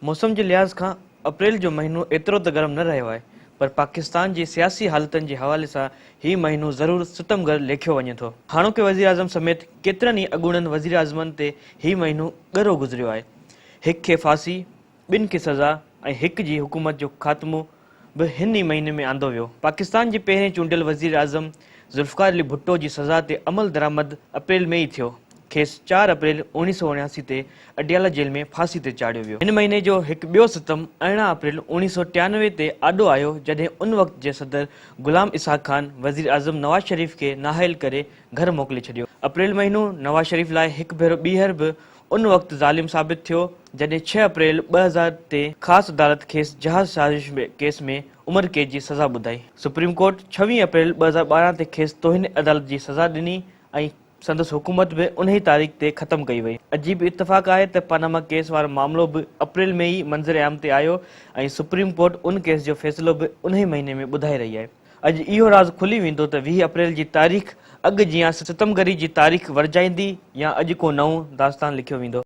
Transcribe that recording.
मौसम के लिहाज़ खां अप्रैल जो महीनो एतिरो त गरम न रहियो आहे, पर पाकिस्तान जी सियासी हालतुनि जे हवाले सां हीउ महीनो ज़रूरु सितमगर लेखियो वञे थो। हाणोके वज़ीर आज़म समेत केतिरनि ई अॻूणनि वज़ीर आज़मनि ते हीउ महीनो ॻरो गुज़रियो आहे। हिक खे फांसी, ॿिनि खे सज़ा ऐं हिक जी हुकूमत जो ख़ात्मो बि हिन ई महीने में आंदो वियो। पाकिस्तान जे पहिरें चूंडियल वज़ीर आज़म ज़ुल्फ़िकार अली भुट्टो जी सज़ा ते अमल दरामद अप्रैल में ई थियो। खेसि 4 अप्रैल 1979 ते अडियाला जेल में फांसी ते चाढ़ियो वियो। हिन महीने जो हिकु ॿियो सितम 18 अप्रैल 1993 ते आॾो आयो, जॾहिं उन वक़्त जे सदर ग़ुलाम इसहाक़ ख़ान वज़ीर आज़म नवाज़ शरीफ़ खे नाअहल करे घर मोकिले छॾियो। अप्रैल महीनो नवाज़ शरीफ़ लाइ हिकु भेरो ॿीहर बि उन वक़्तु ज़ालिम साबित थियो, जॾहिं 6 अप्रैल 2000 ते ख़ासि अदालत खेसि जहाज़ साज़िश केस में उमिरि क़ैद जी सज़ा ॿुधाई। सुप्रीम कोर्ट 26 अप्रैल 2012 ते खेसि तौहीन अदालत जी सज़ा ॾिनी ऐं संदसि हुकूमत बि उन ई तारीख़ ते ख़तमु कई वई। अजीब इतफ़ाक़ आहे त पनामा केस वारो मामिलो बि अप्रैल में ई मंज़र आम ते आयो ऐं सुप्रीम कोर्ट उन केस जो फ़ैसिलो बि उन ई महीने में ॿुधाए रही आहे। अॼु इहो राज़ खुली वेंदो त 20 अप्रैल जी तारीख़ अॻु जीअं सितमगरी जी तारीख़ वरजाईंदी या अॼु को नओं दास्तान लिखियो वेंदो।